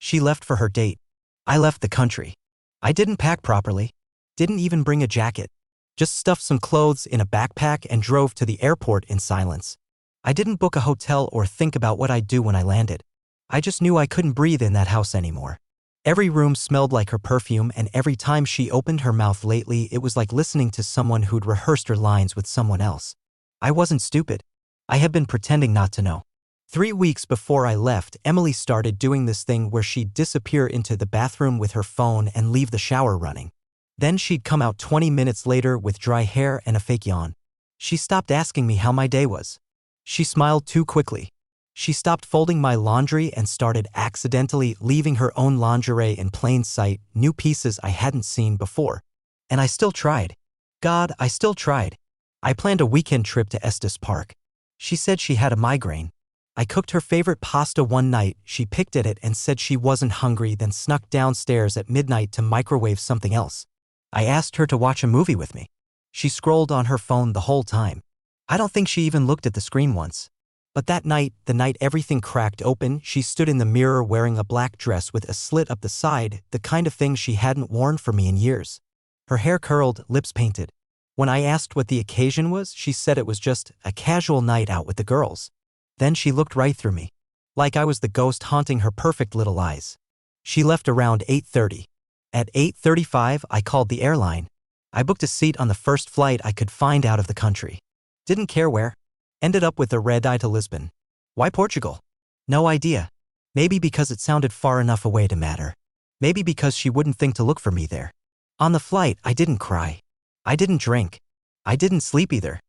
She left for her date. I left the country. I didn't pack properly. Didn't even bring a jacket. Just stuffed some clothes in a backpack and drove to the airport in silence. I didn't book a hotel or think about what I'd do when I landed. I just knew I couldn't breathe in that house anymore. Every room smelled like her perfume, and every time she opened her mouth lately, it was like listening to someone who'd rehearsed her lines with someone else. I wasn't stupid. I had been pretending not to know. 3 weeks before I left, Emily started doing this thing where she'd disappear into the bathroom with her phone and leave the shower running. Then she'd come out 20 minutes later with dry hair and a fake yawn. She stopped asking me how my day was. She smiled too quickly. She stopped folding my laundry and started accidentally leaving her own lingerie in plain sight, new pieces I hadn't seen before. And I still tried. God, I still tried. I planned a weekend trip to Estes Park. She said she had a migraine. I cooked her favorite pasta one night, she picked at it and said she wasn't hungry, then snuck downstairs at midnight to microwave something else. I asked her to watch a movie with me. She scrolled on her phone the whole time. I don't think she even looked at the screen once. But that night, the night everything cracked open, she stood in the mirror wearing a black dress with a slit up the side, the kind of thing she hadn't worn for me in years. Her hair curled, lips painted. When I asked what the occasion was, she said it was just a casual night out with the girls. Then she looked right through me, like I was the ghost haunting her perfect little eyes. She left around 8:30. At 8:35, I called the airline. I booked a seat on the first flight I could find out of the country. Didn't care where. Ended up with a red-eye to Lisbon. Why Portugal? No idea. Maybe because it sounded far enough away to matter. Maybe because she wouldn't think to look for me there. On the flight, I didn't cry. I didn't drink. I didn't sleep either.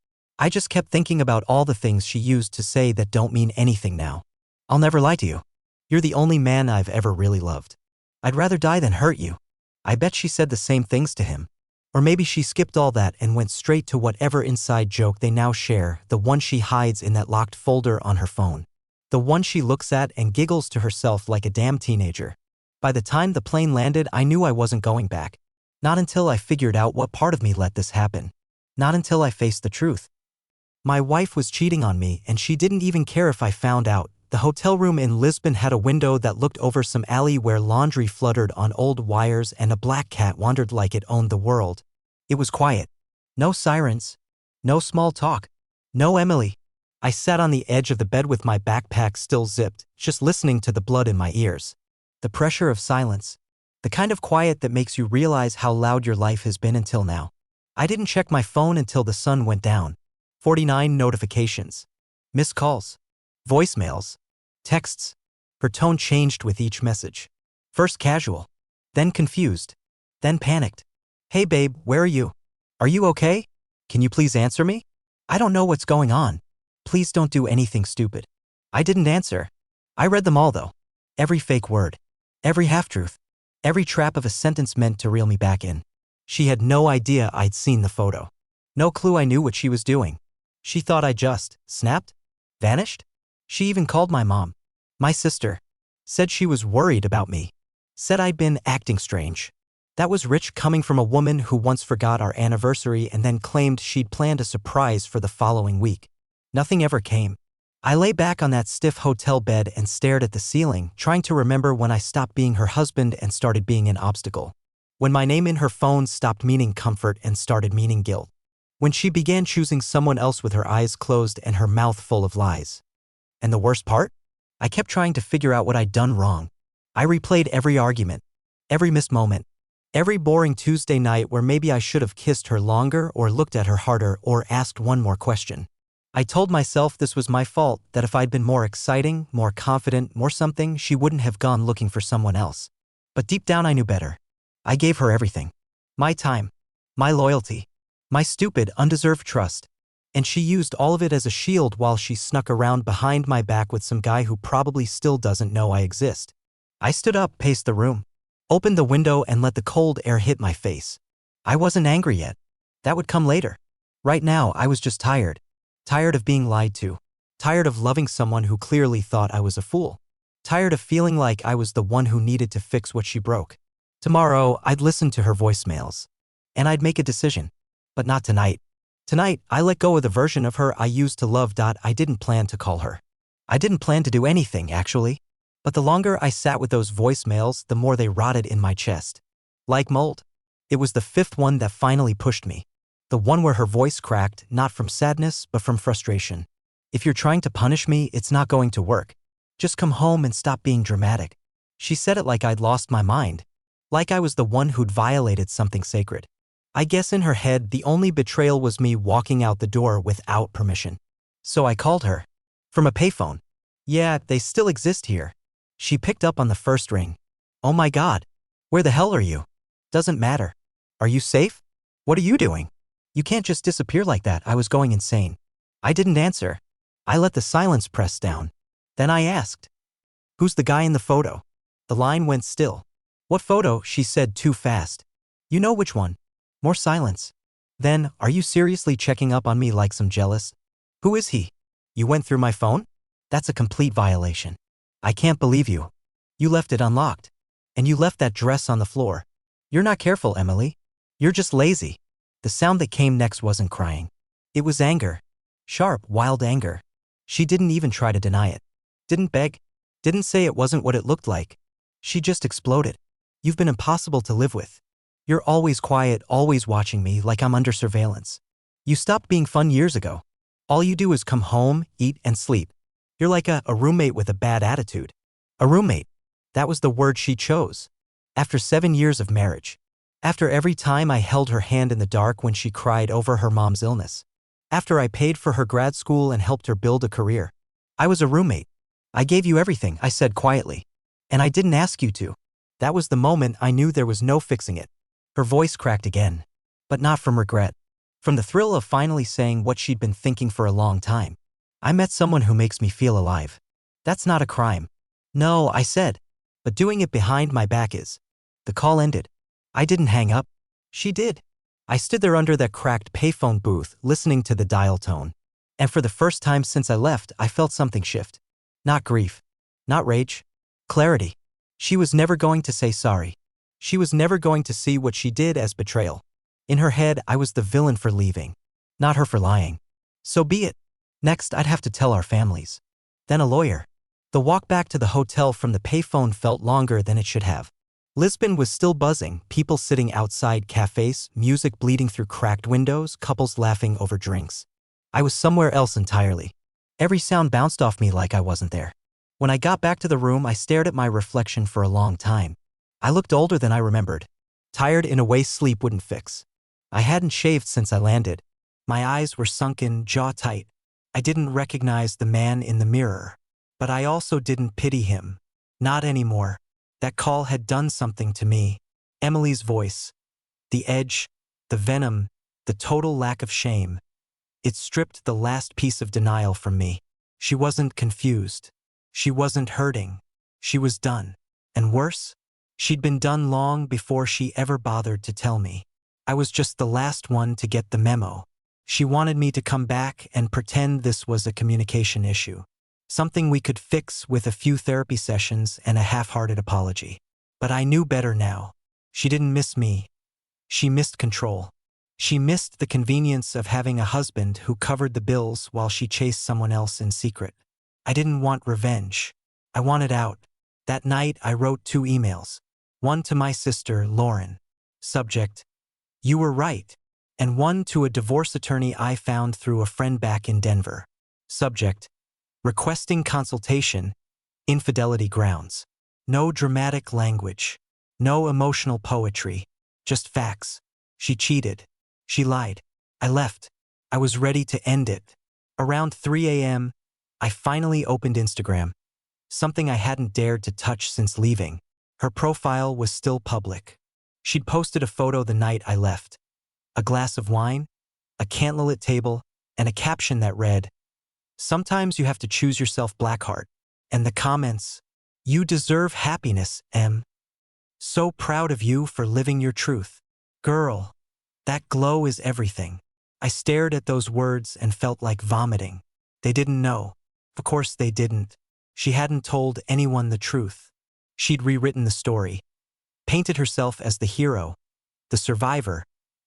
I just kept thinking about all the things she used to say that don't mean anything now. I'll never lie to you. You're the only man I've ever really loved. I'd rather die than hurt you. I bet she said the same things to him. Or maybe she skipped all that and went straight to whatever inside joke they now share, the one she hides in that locked folder on her phone. The one she looks at and giggles to herself like a damn teenager. By the time the plane landed, I knew I wasn't going back. Not until I figured out what part of me let this happen. Not until I faced the truth. My wife was cheating on me, and she didn't even care if I found out. The hotel room in Lisbon had a window that looked over some alley where laundry fluttered on old wires and a black cat wandered like it owned the world. It was quiet. No sirens. No small talk. No Emily. I sat on the edge of the bed with my backpack still zipped, just listening to the blood in my ears. The pressure of silence. The kind of quiet that makes you realize how loud your life has been until now. I didn't check my phone until the sun went down. 49 notifications. Missed calls. Voicemails. Texts. Her tone changed with each message. First casual. Then confused. Then panicked. Hey babe, where are you? Are you okay? Can you please answer me? I don't know what's going on. Please don't do anything stupid. I didn't answer. I read them all though. Every fake word. Every half-truth. Every trap of a sentence meant to reel me back in. She had no idea I'd seen the photo. No clue I knew what she was doing. She thought I just snapped? Vanished? She even called my mom. My sister. Said she was worried about me. Said I'd been acting strange. That was rich coming from a woman who once forgot our anniversary and then claimed she'd planned a surprise for the following week. Nothing ever came. I lay back on that stiff hotel bed and stared at the ceiling, trying to remember when I stopped being her husband and started being an obstacle. When my name in her phone stopped meaning comfort and started meaning guilt. When she began choosing someone else with her eyes closed and her mouth full of lies. And the worst part? I kept trying to figure out what I'd done wrong. I replayed every argument, every missed moment, every boring Tuesday night where maybe I should have kissed her longer or looked at her harder or asked one more question. I told myself this was my fault, that if I'd been more exciting, more confident, more something, she wouldn't have gone looking for someone else. But deep down I knew better. I gave her everything. My time. My loyalty. My stupid, undeserved trust. And she used all of it as a shield while she snuck around behind my back with some guy who probably still doesn't know I exist. I stood up, paced the room, opened the window and let the cold air hit my face. I wasn't angry yet. That would come later. Right now, I was just tired. Tired of being lied to. Tired of loving someone who clearly thought I was a fool. Tired of feeling like I was the one who needed to fix what she broke. Tomorrow, I'd listen to her voicemails. And I'd make a decision. But not tonight. Tonight, I let go of the version of her I used to love. I didn't plan to call her. I didn't plan to do anything, actually. But the longer I sat with those voicemails, the more they rotted in my chest. Like mold. It was the fifth one that finally pushed me. The one where her voice cracked, not from sadness, but from frustration. If you're trying to punish me, it's not going to work. Just come home and stop being dramatic. She said it like I'd lost my mind. Like I was the one who'd violated something sacred. I guess in her head, the only betrayal was me walking out the door without permission. So I called her. From a payphone. Yeah, they still exist here. She picked up on the first ring. Oh my God. Where the hell are you? Doesn't matter. Are you safe? What are you doing? You can't just disappear like that. I was going insane. I didn't answer. I let the silence press down. Then I asked. Who's the guy in the photo? The line went still. What photo? She said too fast. You know which one. More silence. Then, are you seriously checking up on me like some jealous? Who is he? You went through my phone? That's a complete violation. I can't believe you. You left it unlocked. And you left that dress on the floor. You're not careful, Emily. You're just lazy. The sound that came next wasn't crying. It was anger. Sharp, wild anger. She didn't even try to deny it. Didn't beg. Didn't say it wasn't what it looked like. She just exploded. You've been impossible to live with. You're always quiet, always watching me like I'm under surveillance. You stopped being fun years ago. All you do is come home, eat, and sleep. You're like a roommate with a bad attitude. A roommate. That was the word she chose. After 7 years of marriage. After every time I held her hand in the dark when she cried over her mom's illness. After I paid for her grad school and helped her build a career. I was a roommate. I gave you everything, I said quietly. And I didn't ask you to. That was the moment I knew there was no fixing it. Her voice cracked again. But not from regret. From the thrill of finally saying what she'd been thinking for a long time. I met someone who makes me feel alive. That's not a crime. No, I said. But doing it behind my back is. The call ended. I didn't hang up. She did. I stood there under that cracked payphone booth, listening to the dial tone. And for the first time since I left, I felt something shift. Not grief. Not rage. Clarity. She was never going to say sorry. She was never going to see what she did as betrayal. In her head, I was the villain for leaving. Not her for lying. So be it. Next, I'd have to tell our families. Then a lawyer. The walk back to the hotel from the payphone felt longer than it should have. Lisbon was still buzzing, people sitting outside cafes, music bleeding through cracked windows, couples laughing over drinks. I was somewhere else entirely. Every sound bounced off me like I wasn't there. When I got back to the room, I stared at my reflection for a long time. I looked older than I remembered. Tired in a way sleep wouldn't fix. I hadn't shaved since I landed. My eyes were sunken, jaw tight. I didn't recognize the man in the mirror. But I also didn't pity him. Not anymore. That call had done something to me. Emily's voice. The edge, the venom, the total lack of shame. It stripped the last piece of denial from me. She wasn't confused. She wasn't hurting. She was done. And worse, she'd been done long before she ever bothered to tell me. I was just the last one to get the memo. She wanted me to come back and pretend this was a communication issue. Something we could fix with a few therapy sessions and a half-hearted apology. But I knew better now. She didn't miss me. She missed control. She missed the convenience of having a husband who covered the bills while she chased someone else in secret. I didn't want revenge. I wanted out. That night, I wrote 2 emails. One to my sister, Lauren. Subject: You were right. And one to a divorce attorney I found through a friend back in Denver. Subject: Requesting consultation, infidelity grounds. No dramatic language. No emotional poetry. Just facts. She cheated. She lied. I left. I was ready to end it. Around 3 a.m., I finally opened Instagram. Something I hadn't dared to touch since leaving. Her profile was still public. She'd posted a photo the night I left. A glass of wine, a candlelit table, and a caption that read, Sometimes you have to choose yourself, Blackheart. And the comments, You deserve happiness, M. So proud of you for living your truth. Girl, that glow is everything. I stared at those words and felt like vomiting. They didn't know. Of course they didn't. She hadn't told anyone the truth. She'd rewritten the story. Painted herself as the hero, the survivor,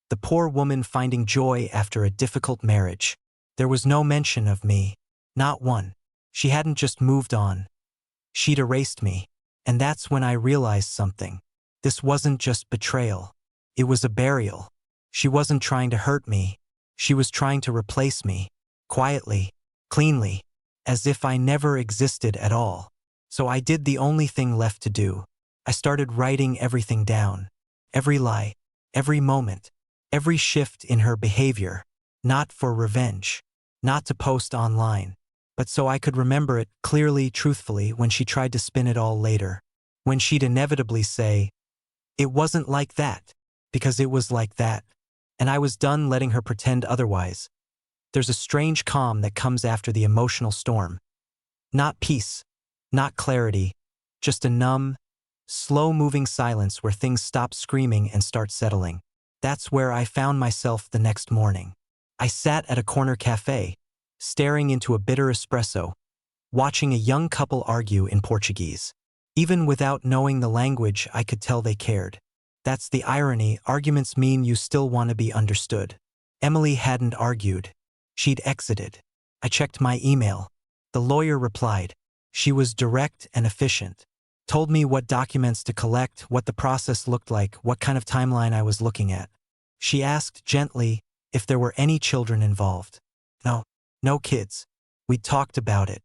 the poor woman finding joy after a difficult marriage. There was no mention of me. Not one. She hadn't just moved on. She'd erased me. And that's when I realized something. This wasn't just betrayal. It was a burial. She wasn't trying to hurt me. She was trying to replace me. Quietly, cleanly, as if I never existed at all. So I did the only thing left to do. I started writing everything down. Every lie, every moment, every shift in her behavior. Not for revenge. Not to post online. But so I could remember it clearly, truthfully, when she tried to spin it all later. When she'd inevitably say, "It wasn't like that," because it was like that. And I was done letting her pretend otherwise. There's a strange calm that comes after the emotional storm. Not peace, not clarity, just a numb, slow-moving silence where things stop screaming and start settling. That's where I found myself the next morning. I sat at a corner cafe, staring into a bitter espresso, watching a young couple argue in Portuguese. Even without knowing the language, I could tell they cared. That's the irony. Arguments mean you still want to be understood. Emily hadn't argued. She'd exited. I checked my email. The lawyer replied. She was direct and efficient. Told me what documents to collect, what the process looked like, what kind of timeline I was looking at. She asked gently if there were any children involved. No kids. We talked about it.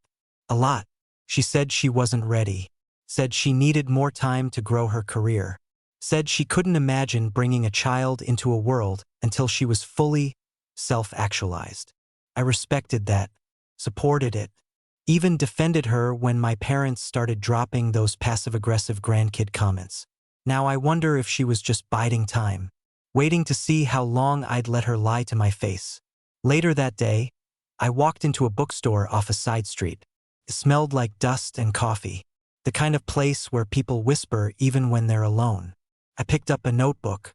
A lot. She said she wasn't ready. Said she needed more time to grow her career. Said she couldn't imagine bringing a child into a world until she was fully self-actualized. I respected that, supported it, even defended her when my parents started dropping those passive-aggressive grandkid comments. Now I wonder if she was just biding time, waiting to see how long I'd let her lie to my face. Later that day, I walked into a bookstore off a side street. It smelled like dust and coffee, the kind of place where people whisper even when they're alone. I picked up a notebook,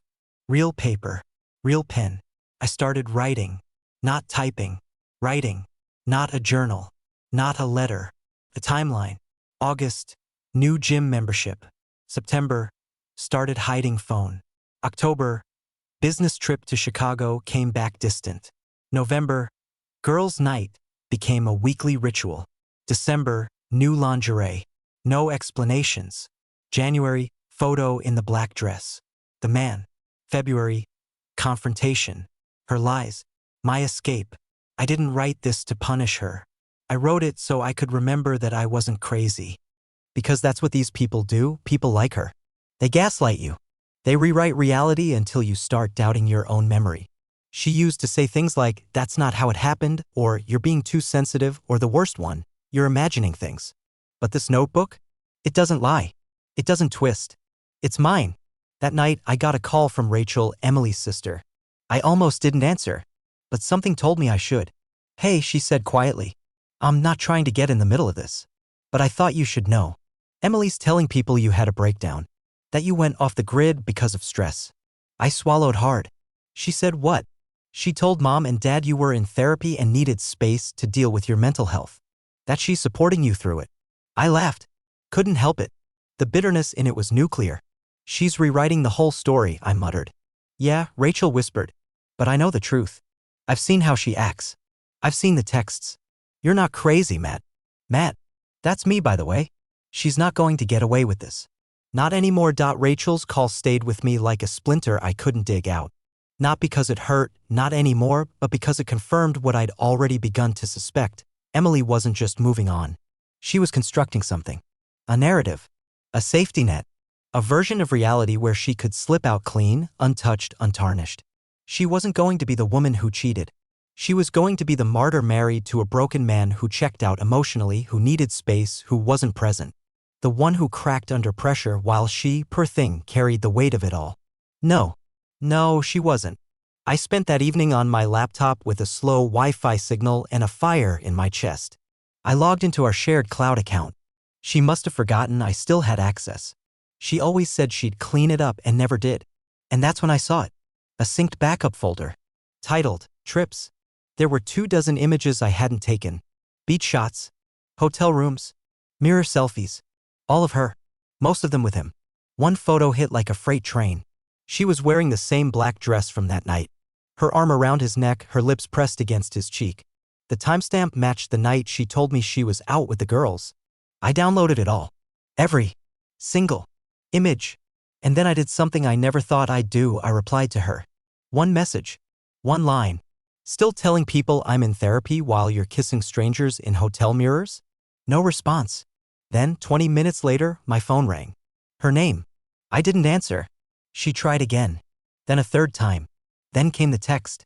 real paper, real pen. I started writing, not typing, writing, not a journal, not a letter. The timeline: August, new gym membership. September, started hiding phone. October, business trip to Chicago, came back distant. November, girls' night became a weekly ritual. December, new lingerie. No explanations. January, photo in the black dress. The man. February, confrontation. Her lies. My escape. I didn't write this to punish her. I wrote it so I could remember that I wasn't crazy. Because that's what these people do, people like her. They gaslight you. They rewrite reality until you start doubting your own memory. She used to say things like, "That's not how it happened," or "You're being too sensitive," or the worst one, "You're imagining things." But this notebook? It doesn't lie. It doesn't twist. It's mine. That night, I got a call from Rachel, Emily's sister. I almost didn't answer, but something told me I should. "Hey," she said quietly. "I'm not trying to get in the middle of this, but I thought you should know. Emily's telling people you had a breakdown, that you went off the grid because of stress." I swallowed hard. She said, "What?" "She told Mom and Dad you were in therapy and needed space to deal with your mental health. That she's supporting you through it." I laughed. Couldn't help it. The bitterness in it was nuclear. "She's rewriting the whole story," I muttered. "Yeah," Rachel whispered. "But I know the truth. I've seen how she acts. I've seen the texts. You're not crazy, Matt." "Matt? That's me, by the way. She's not going to get away with this. Not anymore." Rachel's call stayed with me like a splinter I couldn't dig out. Not because it hurt, not anymore, but because it confirmed what I'd already begun to suspect. Emily wasn't just moving on. She was constructing something. A narrative. A safety net. A version of reality where she could slip out clean, untouched, untarnished. She wasn't going to be the woman who cheated. She was going to be the martyr married to a broken man who checked out emotionally, who needed space, who wasn't present. The one who cracked under pressure while she, poor thing, carried the weight of it all. No, she wasn't. I spent that evening on my laptop with a slow Wi-Fi signal and a fire in my chest. I logged into our shared cloud account. She must have forgotten I still had access. She always said she'd clean it up and never did. And that's when I saw it. A synced backup folder. Titled, Trips. There were 24 images I hadn't taken. Beach shots. Hotel rooms. Mirror selfies. All of her. Most of them with him. One photo hit like a freight train. She was wearing the same black dress from that night. Her arm around his neck, her lips pressed against his cheek. The timestamp matched the night she told me she was out with the girls. I downloaded it all. Every single image. And then I did something I never thought I'd do. I replied to her. One message. One line. Still telling people I'm in therapy while you're kissing strangers in hotel mirrors? No response. Then, 20 minutes later, my phone rang. Her name. I didn't answer. She tried again. Then a third time. Then came the text.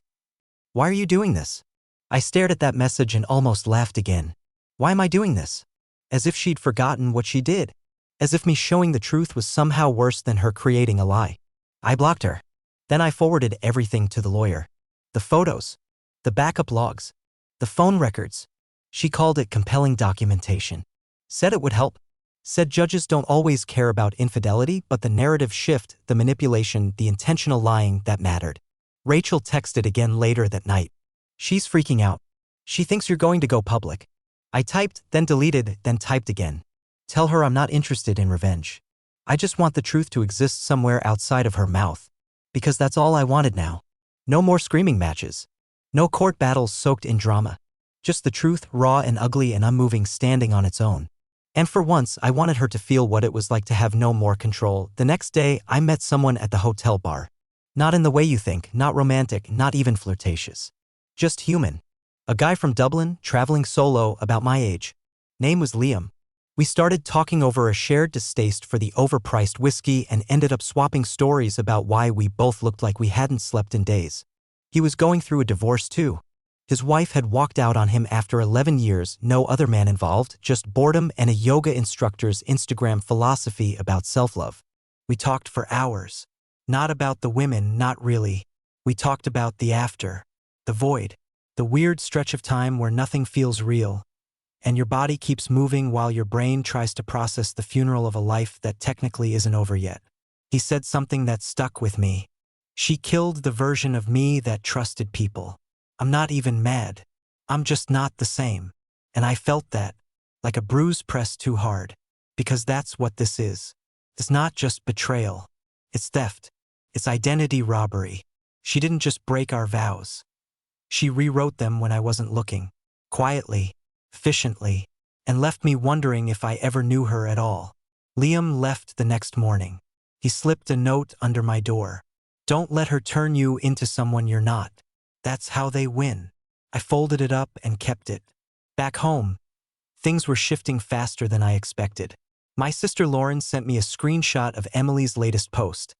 Why are you doing this? I stared at that message and almost laughed again. Why am I doing this? As if she'd forgotten what she did. As if me showing the truth was somehow worse than her creating a lie. I blocked her. Then I forwarded everything to the lawyer. The photos. The backup logs. The phone records. She called it compelling documentation. Said it would help. Said judges don't always care about infidelity, but the narrative shift, the manipulation, the intentional lying that mattered. Rachel texted again later that night. She's freaking out. She thinks you're going to go public. I typed, then deleted, then typed again. Tell her I'm not interested in revenge. I just want the truth to exist somewhere outside of her mouth. Because that's all I wanted now. No more screaming matches. No court battles soaked in drama. Just the truth, raw and ugly and unmoving, standing on its own. And for once, I wanted her to feel what it was like to have no more control. The next day, I met someone at the hotel bar. Not in the way you think, not romantic, not even flirtatious. Just human. A guy from Dublin, traveling solo, about my age. Name was Liam. We started talking over a shared distaste for the overpriced whiskey and ended up swapping stories about why we both looked like we hadn't slept in days. He was going through a divorce too. His wife had walked out on him after 11 years, no other man involved, just boredom and a yoga instructor's Instagram philosophy about self-love. We talked for hours. Not about the women, not really. We talked about the after. The void. The weird stretch of time where nothing feels real. And your body keeps moving while your brain tries to process the funeral of a life that technically isn't over yet. He said something that stuck with me. She killed the version of me that trusted people. I'm not even mad. I'm just not the same. And I felt that, like a bruise pressed too hard. Because that's what this is. It's not just betrayal. It's theft. It's identity robbery. She didn't just break our vows. She rewrote them when I wasn't looking. Quietly, efficiently, and left me wondering if I ever knew her at all. Liam left the next morning. He slipped a note under my door. Don't let her turn you into someone you're not. That's how they win. I folded it up and kept it. Back home, things were shifting faster than I expected. My sister Lauren sent me a screenshot of Emily's latest post.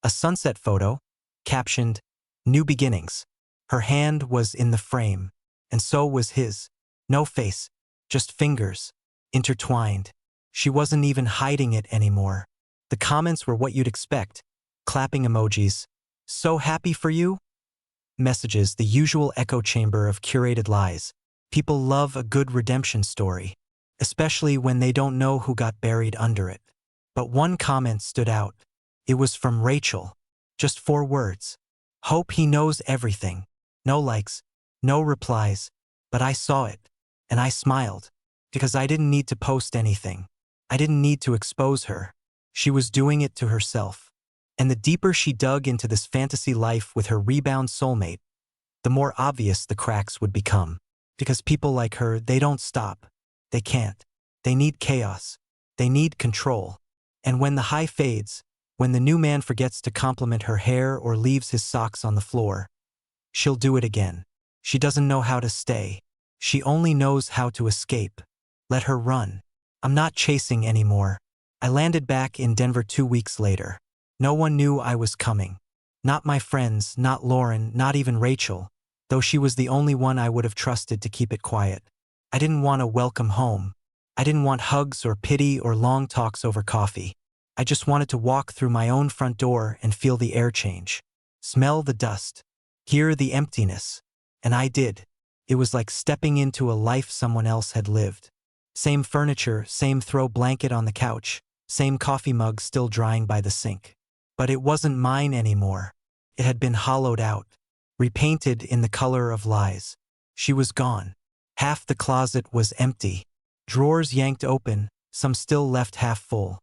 A sunset photo, captioned, "New Beginnings." Her hand was in the frame, and so was his. No face, just fingers, intertwined. She wasn't even hiding it anymore. The comments were what you'd expect. Clapping emojis. So happy for you? Messages, the usual echo chamber of curated lies. People love a good redemption story, especially when they don't know who got buried under it. But one comment stood out. It was from Rachel. Just 4 words. Hope he knows everything. No likes, no replies, but I saw it, and I smiled. Because I didn't need to post anything. I didn't need to expose her. She was doing it to herself. And the deeper she dug into this fantasy life with her rebound soulmate, the more obvious the cracks would become. Because people like her, they don't stop. They can't. They need chaos. They need control. And when the high fades, when the new man forgets to compliment her hair or leaves his socks on the floor, she'll do it again. She doesn't know how to stay. She only knows how to escape. Let her run. I'm not chasing anymore. I landed back in Denver 2 weeks later. No one knew I was coming. Not my friends, not Lauren, not even Rachel, though she was the only one I would have trusted to keep it quiet. I didn't want a welcome home. I didn't want hugs or pity or long talks over coffee. I just wanted to walk through my own front door and feel the air change. Smell the dust. Hear the emptiness. And I did. It was like stepping into a life someone else had lived. Same furniture, same throw blanket on the couch, same coffee mug still drying by the sink. But it wasn't mine anymore. It had been hollowed out, repainted in the color of lies. She was gone. Half the closet was empty. Drawers yanked open, some still left half full.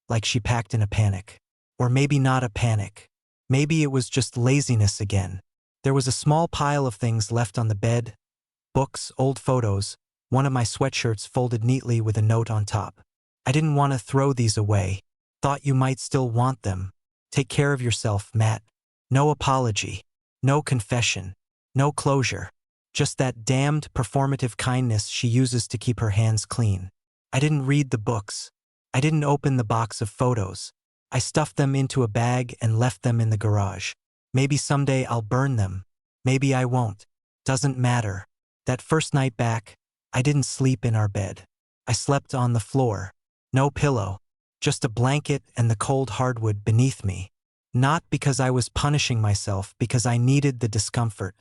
Like she packed in a panic. Or maybe not a panic. Maybe it was just laziness again. There was a small pile of things left on the bed. Books, old photos, one of my sweatshirts folded neatly with a note on top. I didn't want to throw these away. Thought you might still want them. Take care of yourself, Matt. No apology. No confession. No closure. Just that damned performative kindness she uses to keep her hands clean. I didn't read the books. I didn't open the box of photos. I stuffed them into a bag and left them in the garage. Maybe someday I'll burn them. Maybe I won't. Doesn't matter. That first night back, I didn't sleep in our bed. I slept on the floor. No pillow. Just a blanket and the cold hardwood beneath me. Not because I was punishing myself, because I needed the discomfort.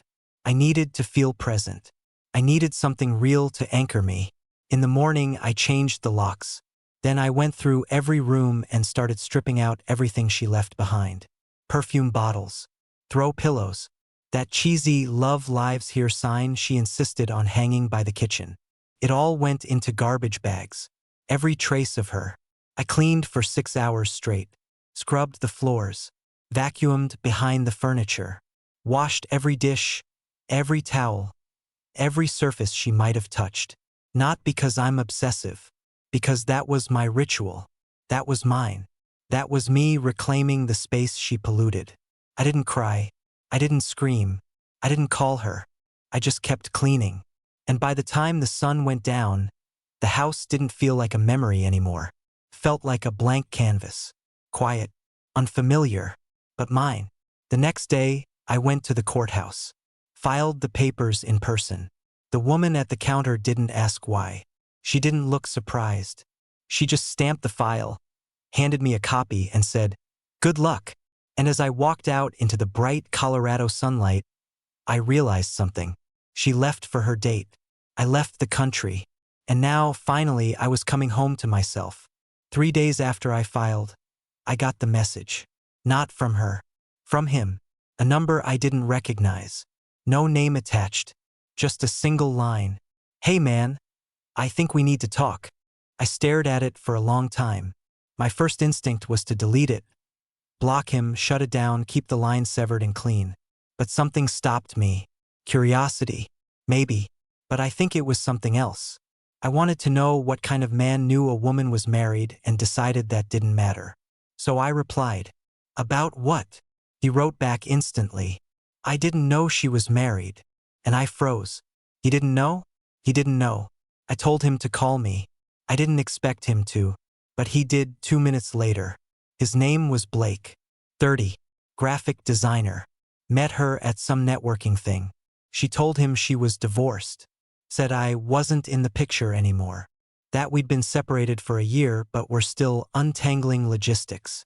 I needed to feel present. I needed something real to anchor me. In the morning, I changed the locks. Then I went through every room and started stripping out everything she left behind. Perfume bottles. Throw pillows. That cheesy "Love Lives Here" sign she insisted on hanging by the kitchen. It all went into garbage bags. Every trace of her. I cleaned for 6 hours straight. Scrubbed the floors. Vacuumed behind the furniture. Washed every dish, every towel, every surface she might have touched. Not because I'm obsessive. Because that was my ritual. That was mine. That was me reclaiming the space she polluted. I didn't cry. I didn't scream. I didn't call her. I just kept cleaning. And by the time the sun went down, the house didn't feel like a memory anymore. Felt like a blank canvas. Quiet. Unfamiliar. But mine. The next day, I went to the courthouse. Filed the papers in person. The woman at the counter didn't ask why. She didn't look surprised. She just stamped the file, handed me a copy, and said, "Good luck." And as I walked out into the bright Colorado sunlight, I realized something. She left for her date. I left the country. And now, finally, I was coming home to myself. 3 days after I filed, I got the message. Not from her. From him. A number I didn't recognize. No name attached. Just a single line. "Hey man, I think we need to talk." I stared at it for a long time. My first instinct was to delete it. Block him, shut it down, keep the line severed and clean. But something stopped me. Curiosity. Maybe. But I think it was something else. I wanted to know what kind of man knew a woman was married and decided that didn't matter. So I replied. "About what?" He wrote back instantly. "I didn't know she was married." And I froze. He didn't know? He didn't know. I told him to call me. I didn't expect him to. But he did 2 minutes later. His name was Blake. 30. Graphic designer. Met her at some networking thing. She told him she was divorced. Said I wasn't in the picture anymore. That we'd been separated for a year but were still untangling logistics.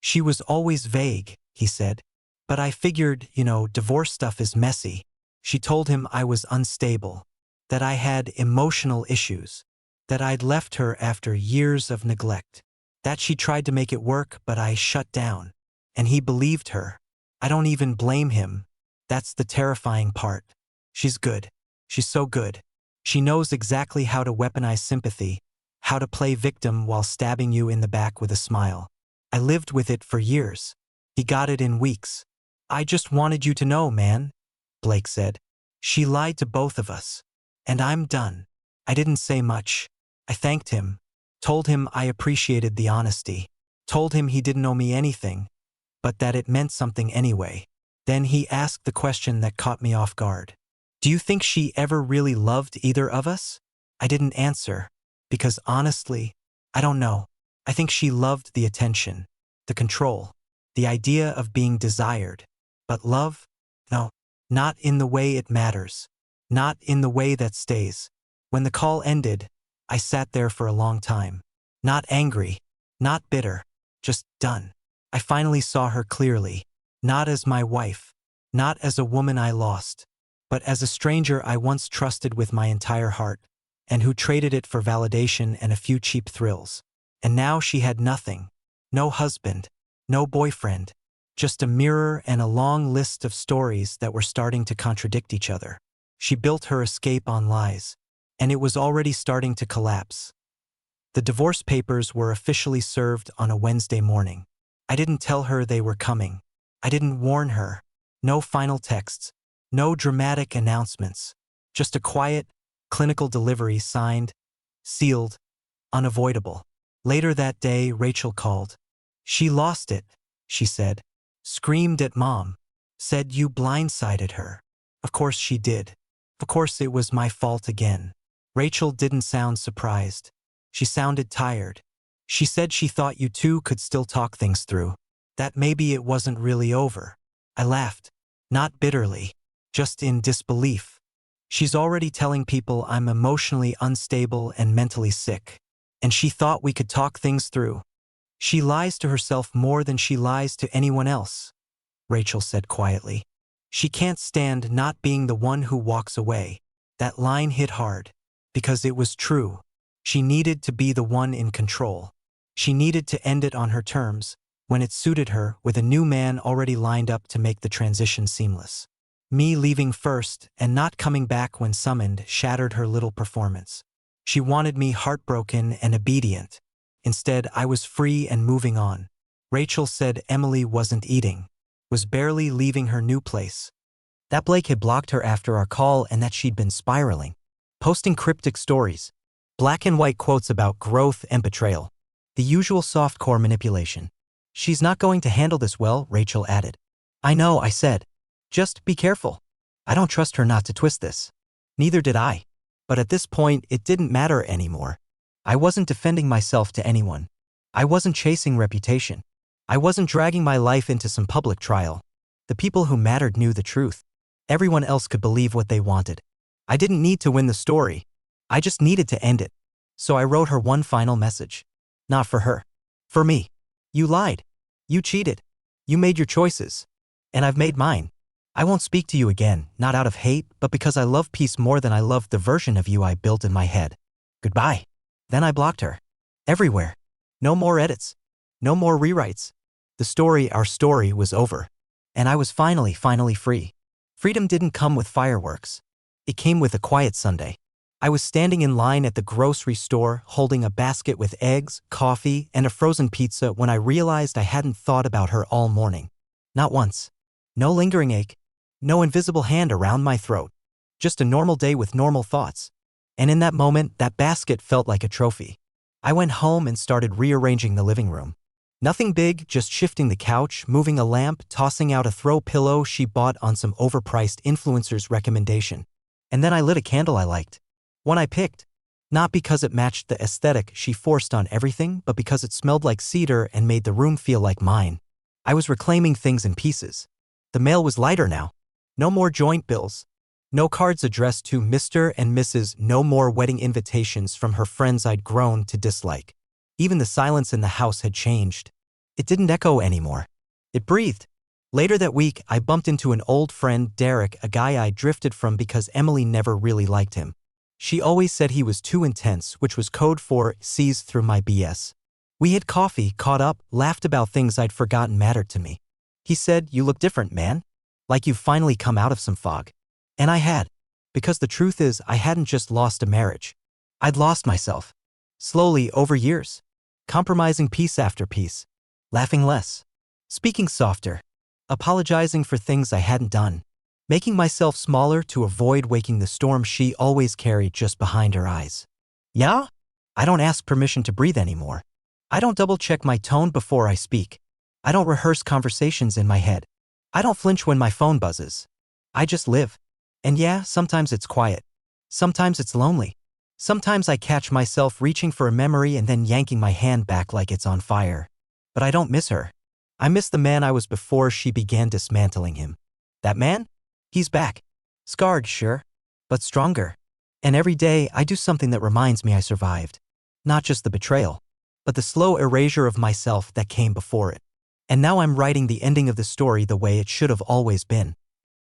She was always vague, he said. But I figured, divorce stuff is messy. She told him I was unstable. That I had emotional issues. That I'd left her after years of neglect. That she tried to make it work but I shut down. And he believed her. I don't even blame him. That's the terrifying part. She's good. She's so good. She knows exactly how to weaponize sympathy, how to play victim while stabbing you in the back with a smile. I lived with it for years. He got it in weeks. "I just wanted you to know, man," Blake said. "She lied to both of us. And I'm done." I didn't say much. I thanked him. Told him I appreciated the honesty. Told him he didn't owe me anything, but that it meant something anyway. Then he asked the question that caught me off guard. "Do you think she ever really loved either of us?" I didn't answer, because honestly, I don't know. I think she loved the attention, the control, the idea of being desired. But love? No. Not in the way it matters. Not in the way that stays. When the call ended, I sat there for a long time. Not angry. Not bitter. Just done. I finally saw her clearly. Not as my wife. Not as a woman I lost. But as a stranger I once trusted with my entire heart, and who traded it for validation and a few cheap thrills. And now she had nothing. No husband. No boyfriend. Just a mirror and a long list of stories that were starting to contradict each other. She built her escape on lies, and it was already starting to collapse. The divorce papers were officially served on a Wednesday morning. I didn't tell her they were coming. I didn't warn her. No final texts. No dramatic announcements. Just a quiet, Clinical delivery signed, sealed, unavoidable. Later that day, Rachel called. She lost it, she said. Screamed at Mom. Said you blindsided her. Of course she did. Of course it was my fault again. Rachel didn't sound surprised. She sounded tired. She said she thought you two could still talk things through. That maybe it wasn't really over. I laughed. Not bitterly. Just in disbelief. She's already telling people I'm emotionally unstable and mentally sick. And she thought we could talk things through. She lies to herself more than she lies to anyone else, Rachel said quietly. She can't stand not being the one who walks away. That line hit hard. Because it was true. She needed to be the one in control. She needed to end it on her terms, when it suited her, with a new man already lined up to make the transition seamless. Me leaving first and not coming back when summoned shattered her little performance. She wanted me heartbroken and obedient. Instead, I was free and moving on. Rachel said Emily wasn't eating, was barely leaving her new place. That Blake had blocked her after our call and that she'd been spiraling, posting cryptic stories, black and white quotes about growth and betrayal. The usual softcore manipulation. She's not going to handle this well, Rachel added. I know, I said. Just be careful. I don't trust her not to twist this. Neither did I. But at this point, it didn't matter anymore. I wasn't defending myself to anyone. I wasn't chasing reputation. I wasn't dragging my life into some public trial. The people who mattered knew the truth. Everyone else could believe what they wanted. I didn't need to win the story. I just needed to end it. So I wrote her one final message. Not for her. For me. You lied. You cheated. You made your choices. And I've made mine. I won't speak to you again, not out of hate, but because I love peace more than I loved the version of you I built in my head. Goodbye. Then I blocked her. Everywhere. No more edits. No more rewrites. The story, our story, was over. And I was finally free. Freedom didn't come with fireworks. It came with a quiet Sunday. I was standing in line at the grocery store, holding a basket with eggs, coffee, and a frozen pizza when I realized I hadn't thought about her all morning. Not once. No lingering ache. No invisible hand around my throat. Just a normal day with normal thoughts. And in that moment, that basket felt like a trophy. I went home and started rearranging the living room. Nothing big, just shifting the couch, moving a lamp, tossing out a throw pillow she bought on some overpriced influencer's recommendation. And then I lit a candle I liked. One I picked. Not because it matched the aesthetic she forced on everything, but because it smelled like cedar and made the room feel like mine. I was reclaiming things in pieces. The mail was lighter now. No more joint bills. No cards addressed to Mr. and Mrs. No more wedding invitations from her friends I'd grown to dislike. Even the silence in the house had changed. It didn't echo anymore. It breathed. Later that week, I bumped into an old friend, Derek, a guy I drifted from because Emily never really liked him. She always said he was too intense, which was code for sees through my BS. We had coffee, caught up, laughed about things I'd forgotten mattered to me. He said, "You look different, man. Like you've finally come out of some fog." And I had. Because the truth is, I hadn't just lost a marriage. I'd lost myself. Slowly, over years. Compromising piece after piece. Laughing less. Speaking softer. Apologizing for things I hadn't done. Making myself smaller to avoid waking the storm she always carried just behind her eyes. Yeah? I don't ask permission to breathe anymore. I don't double-check my tone before I speak. I don't rehearse conversations in my head. I don't flinch when my phone buzzes. I just live. And yeah, sometimes it's quiet. Sometimes it's lonely. Sometimes I catch myself reaching for a memory and then yanking my hand back like it's on fire. But I don't miss her. I miss the man I was before she began dismantling him. That man? He's back. Scarred, sure. But stronger. And every day I do something that reminds me I survived. Not just the betrayal, but the slow erasure of myself that came before it. And now I'm writing the ending of the story the way it should have always been.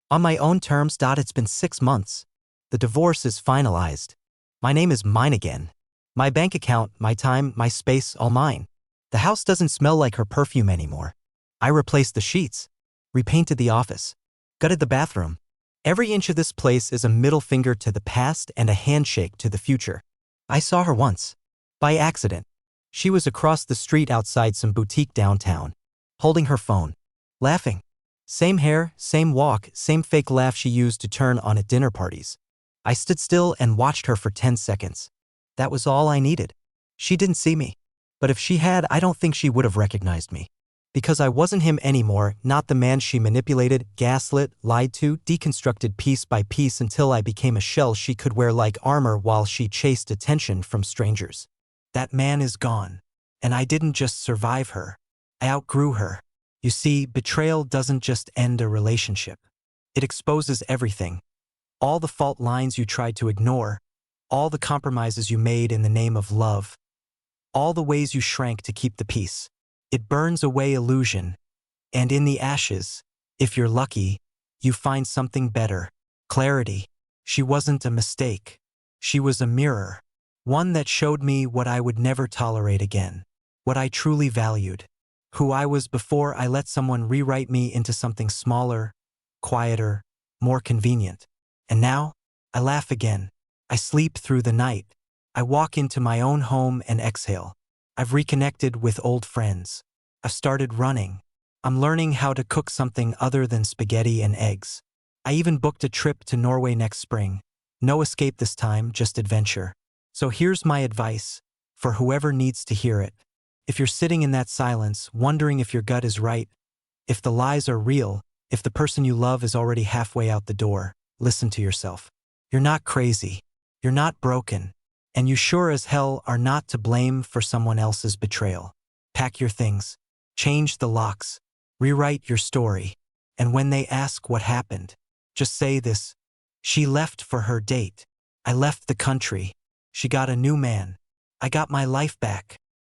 On my own terms. It's been 6 months. The divorce is finalized. My name is mine again. My bank account, my time, my space, all mine. The house doesn't smell like her perfume anymore. I replaced the sheets. Repainted the office. Gutted the bathroom. Every inch of this place is a middle finger to the past and a handshake to the future. I saw her once. By accident. She was across the street outside some boutique downtown. Holding her phone. Laughing. Same hair, same walk, same fake laugh she used to turn on at dinner parties. I stood still and watched her for 10 seconds. That was all I needed. She didn't see me. But if she had, I don't think she would have recognized me. Because I wasn't him anymore, not the man she manipulated, gaslit, lied to, deconstructed piece by piece until I became a shell she could wear like armor while she chased attention from strangers. That man is gone. And I didn't just survive her. I outgrew her. You see, betrayal doesn't just end a relationship. It exposes everything. All the fault lines you tried to ignore, all the compromises you made in the name of love, all the ways you shrank to keep the peace. It burns away illusion, and in the ashes, if you're lucky, you find something better. Clarity. She wasn't a mistake. She was a mirror. One that showed me what I would never tolerate again. What I truly valued. Who I was before I let someone rewrite me into something smaller, quieter, more convenient. And now, I laugh again. I sleep through the night. I walk into my own home and exhale. I've reconnected with old friends. I've started running. I'm learning how to cook something other than spaghetti and eggs. I even booked a trip to Norway next spring. No escape this time, just adventure. So here's my advice, for whoever needs to hear it. If you're sitting in that silence, wondering if your gut is right, if the lies are real, if the person you love is already halfway out the door, listen to yourself. You're not crazy. You're not broken. And you sure as hell are not to blame for someone else's betrayal. Pack your things. Change the locks. Rewrite your story. And when they ask what happened, just say this. She left for her date. I left the country. She got a new man. I got my life back.